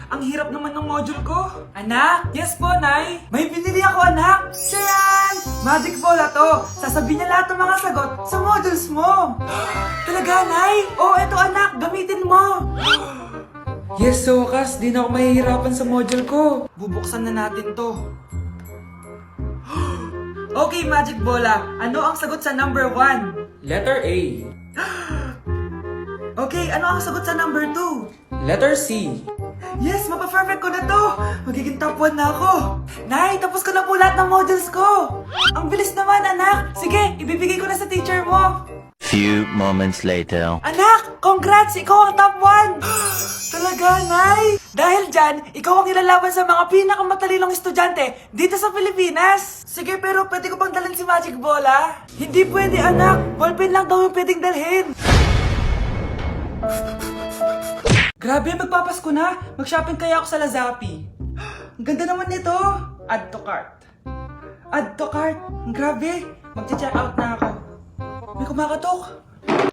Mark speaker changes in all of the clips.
Speaker 1: Ang hirap naman ng module ko. Anak? Yes po, Nay. May binili ako, anak. Tiyan! Magic bola to. Sasabihin niya lahat ng mga sagot sa modules mo. Talaga, Nay? Oh, eto anak. Gamitin mo. Yes, so wakas. Di na ako mahihirapan sa module ko. Bubuksan na natin to. Okay, Magic Bola. Ano ang sagot sa number 1?
Speaker 2: Letter A.
Speaker 1: Okay, ano ang sagot sa number 2?
Speaker 2: Letter C.
Speaker 1: Yes, mapa-perfect ko na to! Magiging top 1 na ako! Nay, tapos ko na po lahat ng modules ko! Ang bilis naman, anak! Sige, ibibigay ko na sa teacher mo!
Speaker 3: Few moments later.
Speaker 1: Anak, congrats! Ikaw ang top 1! Talaga, Nay! Dahil dyan, ikaw ang ilalaban sa mga pinakamatalinong estudyante dito sa Pilipinas! Sige, pero pwede ko bang dalhin si Magic Bola? Hindi pwede, anak! Ballpen lang daw yung pwedeng dalhin! Grabe, magpapasko na! Mag-shopping kaya ako sa Lazapi. Ang ganda naman nito! Add to cart. Add to cart! Grabe! Mag-check out na ako. May kumakatok.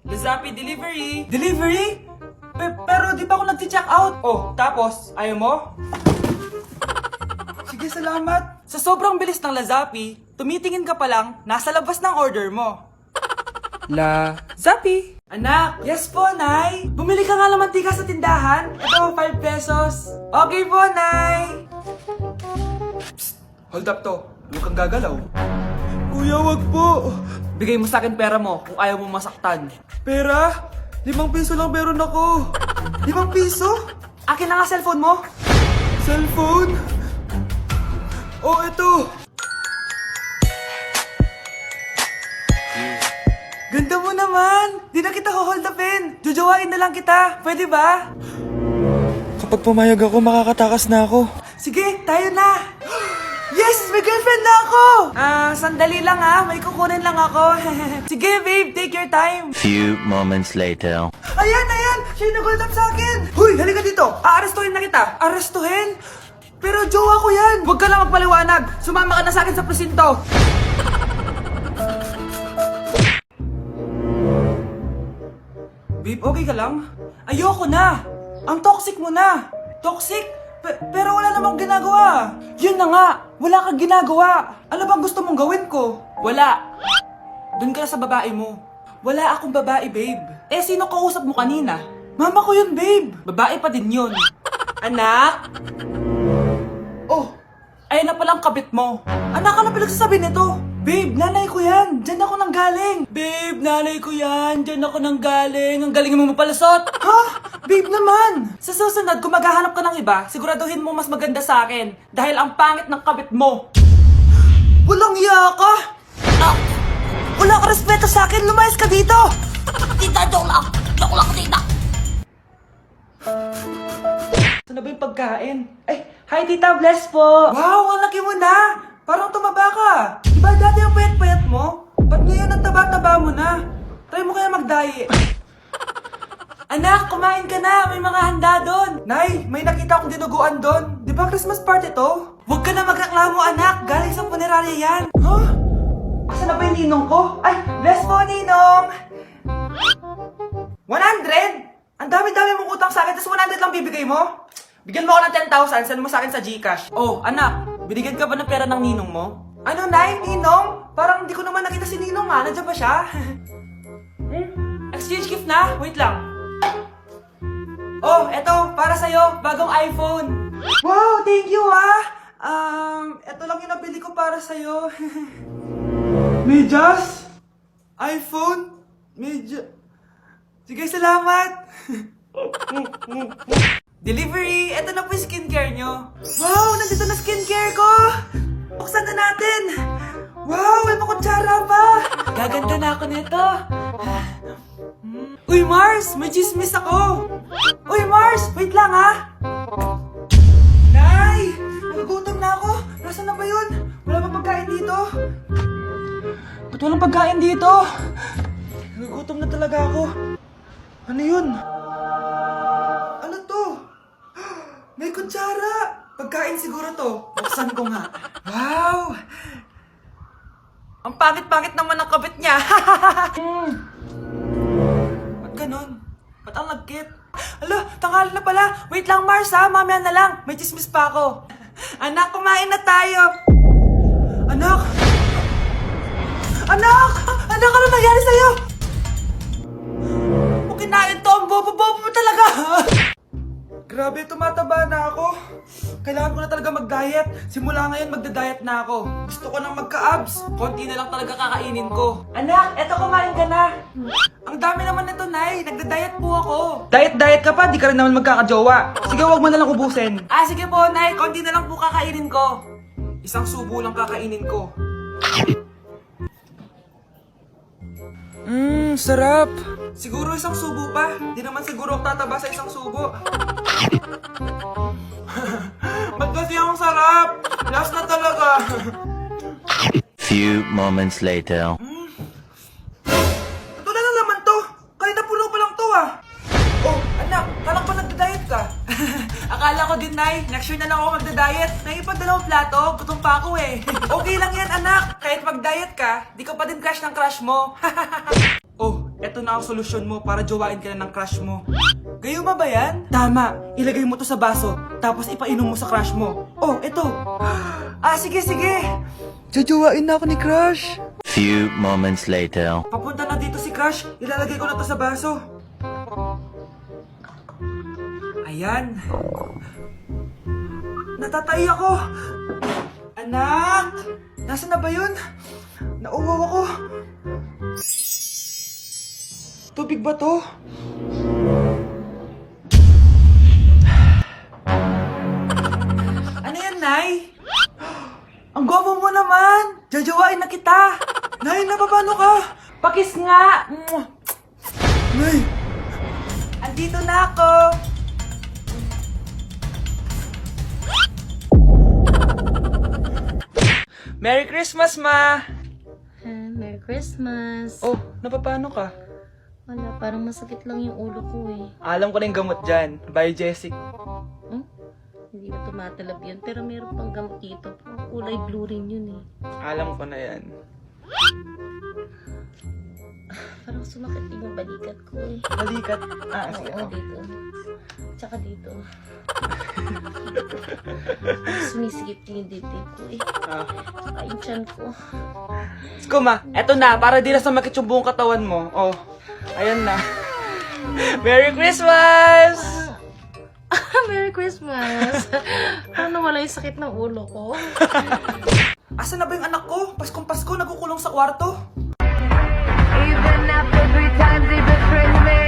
Speaker 1: Lazapi delivery! Delivery? Pero di pa ako nag-check out. Oh, tapos, ayaw mo? Sige, salamat. Sa sobrang bilis ng Lazapi, tumitingin ka pa lang, nasa labas ng order mo. Lazapi! Anak! Yes po, Nay! Bumili ka nga ng mantika sa tindahan. Ito, 5 pesos. Okay po, Nay! Psst! Hold up to. Huwag kang gagalaw. Kuya, wag po. Bigay mo sa akin pera mo kung ayaw mo masaktan. Pera? 5 piso lang meron ako. 5 piso? Akin na nga cellphone mo. Cellphone? Oh, ito. Ganda mo naman! Di na kita hold upin! Jojowain na lang kita! Pwede ba? Kapag pumayag ako, makakatakas na ako. Sige, tayo na! Yes! May girlfriend na ako! Sandali lang may kukunin lang ako. Sige, babe, take your time.
Speaker 3: Few moments later.
Speaker 1: Ayan! Siya yung nag-hold up sa akin! Huy, halika dito! Aarestuhin na kita! Arestuhin? Pero jowa ko yan! Huwag ka lang magpaliwanag! Sumama ka na sa akin sa presinto! Babe, okay ka lang? Ayoko na! Ang toxic mo na! Toxic? Pero wala namang ginagawa! Yun na nga! Wala kang ginagawa! Ano bang gusto mong gawin ko? Wala! Doon ka na sa babae mo. Wala akong babae, babe. Eh, sino kausap mo kanina? Mama ko yun, babe! Babae pa din yun. Anak? Oh! Ayun na palang kabit mo. Anak, ano pinagsasabi nito? Babe, nanay ko yan. Diyan ako nang galing. Babe, nanay ko yan. Diyan ako nang galing. Ang galing mo mapalasot. Ha? Babe naman. Sa susunod, kung maghahanap ka ng iba, siguraduhin mo mas maganda sa akin. Dahil ang pangit ng kabit mo. Walang iya ka. Wala ka respeto sa akin. Lumayas ka dito.
Speaker 4: Tita, joke lang. Joke lang, tita.
Speaker 1: Saan na ba yung pagkain? Ay, hi tita, bless po. Wow, ang laki mo na. Parang tumaba ka. Diba dati ang payat-payat mo? Ba't ngayon ang taba-taba mo na? Try mo kaya mag-diet. Anak, kumain ka na. May mga handa doon. Nay, may nakita akong dinuguan doon. Di ba Christmas party to? Huwag ka na magreklamo, anak. Galing sa punerarya yan. Huh? Asan na ba yung ninong ko? Ay, bless po, ninong. 100? Ang dami-dami mong utang sa akin, tapos 100 lang bibigay mo? Bigyan mo ako ng 10,000, send mo sa akin sa GCash. Oh, anak, binigyan ka ba ng pera ng ninong mo? Ano, Nay? Ninong? Parang hindi ko naman nakita si ninong nandiyan ba siya? Exchange gift na? Wait lang. Oh, eto, para sa'yo, bagong iPhone. Wow, thank you eto lang yung nabili ko para sa'yo. Medyas? iPhone? Sige, salamat. Delivery! Ito na po yung skincare nyo. Wow! Nandito na skincare ko! Buksan na natin! Wow! May pakutsara pa! Gaganda na ako nito. Uy, Mars! May chismis ako! Uy, Mars! Wait lang, Nay! Nagugutom na ako! Nasaan na ba yun? Wala pa pagkain dito? Ba't walang pagkain dito? Nagugutom na talaga ako. Ano yun? Ano to? May kutsara! Pagkain siguro to. Buksan ko nga. Wow! Ang pangit-pangit naman ang kabit niya. Ba't ganun? Ba't ang lagkit? Alo, tanghali na pala. Wait lang, Mars ha. Mamaya na lang. May chismis pa ako. Anak, kumain na tayo. Anak! Anak! Anak, ano nangyari sa'yo? Kung kinain to, ang bobo-bobo mo talaga. Grabe, tumataba na ako. Kailangan ko na talaga mag-diet. Simula ngayon, magda-diet na ako. Gusto ko nang magka-abs. Konti na lang talaga kakainin ko. Anak, eto kumain ka na. Ang dami naman nito, Nay. Nagda-diet po ako. Diet ka pa? Di ka rin naman magkakajowa. Sige, wag mo na lang ubusin. Sige po, Nay. Konti na lang po kakainin ko. Isang subo lang kakainin ko. Sarap. Siguro isang subo pa. Di naman siguro ako tataba sa isang subo. Ba't kasi ang sarap? Last na talaga.
Speaker 3: Few moments later.
Speaker 1: Ito na naman to. Kanina puno pa lang to ah. Oh, anak, kala ko nagda-diet ka. Akala ko din, Nay. Next year na lang ako magda-diet. Naipad dalawang plato, gutom pa ako eh. Okay lang yan, anak. Kahit mag-diet ka, di ka pa din crush ng crush mo. Oh, eto na ang solusyon mo para jowain ka na ng crush mo. Gayuma ba yan? Tama. Ilagay mo to sa baso, tapos ipainom mo sa crush mo. Oh, eto. Sige. Jojowain na ako ni crush.
Speaker 3: Few moments later.
Speaker 1: Papunta na dito si crush. Ilalagay ko na to sa baso. Ayan. Natatay ako. Anak! Nasaan na ba yun? Nauwaw ako. Tubig ba to? Ano yan, Nay? Ang gwapo mo naman! Jajawain na kita! Nay, napapano ka? Pakis nga! Nay! Andito na ako! Merry Christmas, Ma!
Speaker 4: Merry Christmas.
Speaker 1: Oh, napapano ka?
Speaker 4: Wala, parang masakit lang yung ulo ko eh.
Speaker 1: Alam ko na yung gamot dyan. Biogesic.
Speaker 4: Hindi na tumatalab yun, pero meron pang gamot dito. Kulay blue rin yun eh.
Speaker 1: Alam ko na yan.
Speaker 4: Parang sumakit din yung balikat ko eh.
Speaker 1: Balikat. Sige.
Speaker 4: Oo, dito. Tsaka dito. Sumisigip din yung dibdib ko eh. Tsaka yung tiyan ko.
Speaker 1: Kuma, eto na. Para di na sumakit yung buong katawan mo. Oh, ayan na. Merry Christmas!
Speaker 4: Merry Christmas! Paano wala yung sakit ng ulo ko?
Speaker 1: Asan na ba yung anak ko? Paskong Pasko, nagkukulong sa kwarto.
Speaker 2: Even after 3 times he betrayed me.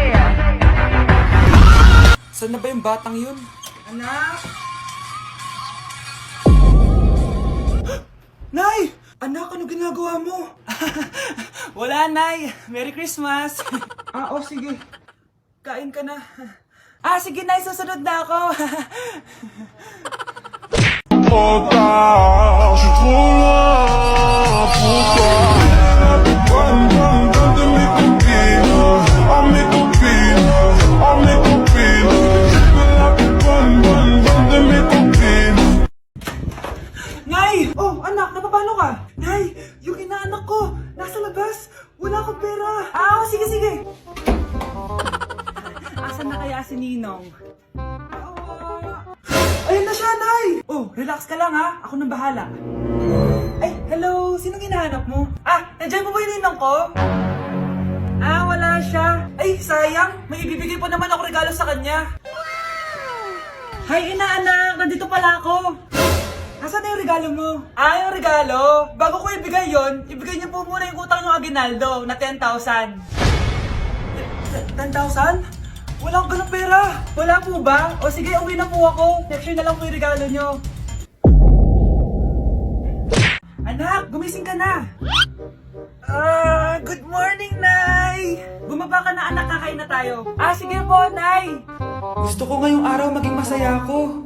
Speaker 1: Saan na ba yung batang yun? Anak! Nay! Anak, ano ginagawa mo? Wala, Nay. Merry Christmas. Sige. Kain ka na. Sige, Nay. Susunod na ako. Nay! Oh, anak, napapano ka? Nay, yung inaanak ko, nasa labas. Wala akong pera. Sige. Asan na kaya si Ninong? Ayun na siya, Nay! Oh, relax ka lang ha. Ako nang bahala. Ay, hello. Sinong hinahanap mo? Nandiyan mo ba yung Ninong ko? Wala siya. Ay, sayang. May ibibigay pa naman ako regalo sa kanya. Hi, inaanak. Nandito pala ako. Asan na yung regalo mo? Yung regalo? Bago ko ibigay yon, ibigay niyo po muna yung utang ng Aguinaldo na 10,000. 10,000? Wala akong ganang pera. Wala po ba? O sige, uwi na po ako. Next year na lang po yung regalo niyo. Anak, gumising ka na. Good morning, Nay. Bumaba ka na, anak. Kakain na tayo. Sige po, Nay. Gusto ko ngayong araw maging masaya ako.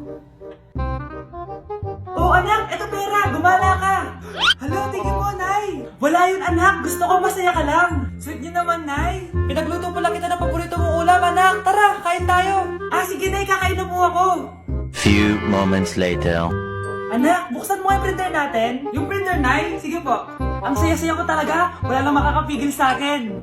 Speaker 1: Oh, anak, eto pera. Gumala ka. Hala, tingin mo, Nay. Wala yun, anak. Gusto ko masaya ka lang. Sweet niyo naman, Nay. Pinagluto pala kita ng paborito mong ulam, anak. Tara, kain tayo. Sige, Nay. Kakain na po ako.
Speaker 3: Few moments later.
Speaker 1: Anak, buksan mo yung printer natin. Yung printer, Nay. Sige po. Ang saya-saya ko talaga. Wala lang makakapigil sa akin.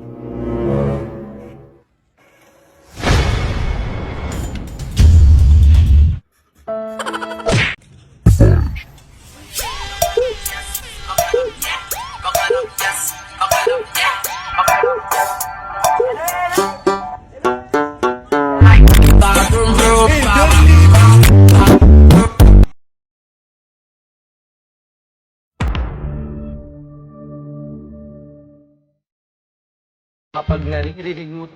Speaker 5: Kapag naririnig mo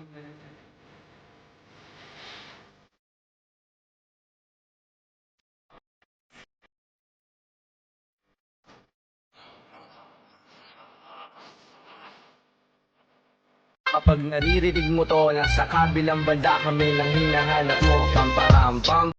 Speaker 5: Kapag naririnig mo to, nasa kabilang banda kami nang hinahanap mo. Pamparampam.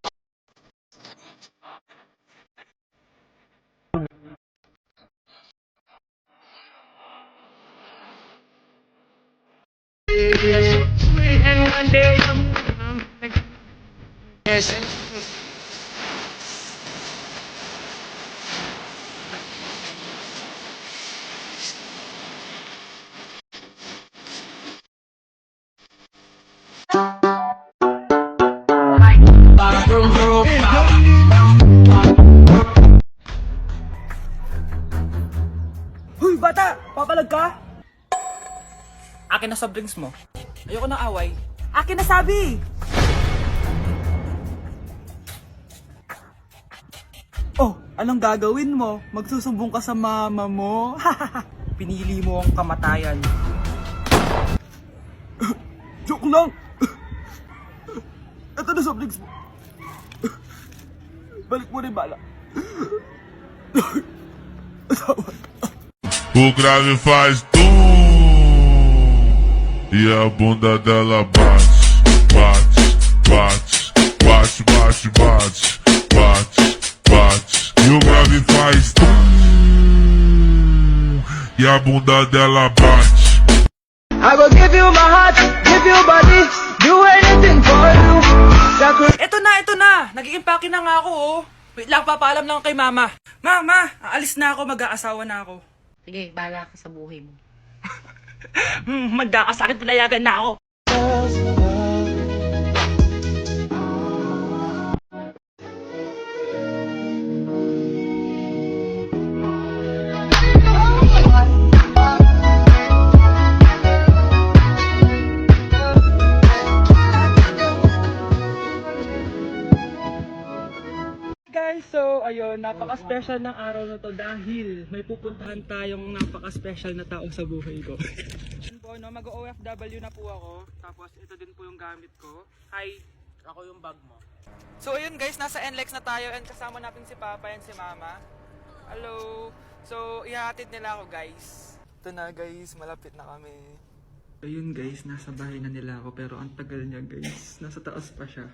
Speaker 1: Huy, bata! Papalag ka? Akin na soft drinks mo. Ayoko ng away. Akin na sabi! Oh, anong gagawin mo? Magsusumbong ka sa mama mo? Pinili mo ang kamatayan. Joke lang! Ito na soft drinks mo. Balik mo rin bala.
Speaker 6: O grave faz tum e a bunda dela bate, bate, bate, bate, bate, bate, bate, bate. E o grave faz tum e a bunda dela bate.
Speaker 5: I will give you my heart, give you body, do anything for you.
Speaker 1: Ito na! Nag-iimpake na nga ako, oh. Wait lang, papaalam lang kay mama. Mama, aalis na ako, mag-aasawa na ako.
Speaker 4: Sige, bahala ka sa buhay mo.
Speaker 1: Magkakasakit, palayagan na ako. Guys, so ayun, napaka-special ng araw na to dahil may pupuntahan tayong napaka-special na tao sa buhay ko. Yun po, no, mag-OFW na po ako, tapos ito din po yung gamit ko. Hi, ako yung bag mo. So ayun guys, nasa NLEX na tayo and kasama natin si Papa and si Mama. Hello! So, ihahatid nila ako guys. Ito na guys, malapit na kami. Ayun guys, nasa bahay na nila ako pero ang tagal niya guys, nasa taas pa siya.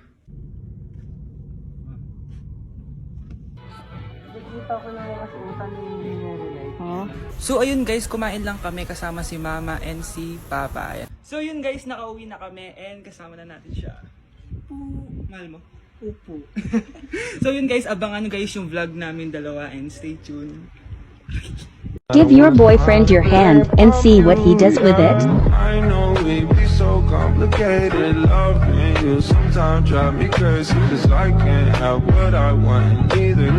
Speaker 1: So ayun guys, kumain lang kami kasama si Mama and si Papa. Ayan. So yun guys, nakauwi na kami and kasama na natin siya. Mahal mo? Upo. So yun guys, abangan guys yung vlog namin dalawa and stay tuned.
Speaker 7: Give your boyfriend your hand and see what he does with it.
Speaker 8: I know it be so complicated. Loving you sometimes drive me crazy, 'cause I can't have what I want, and neither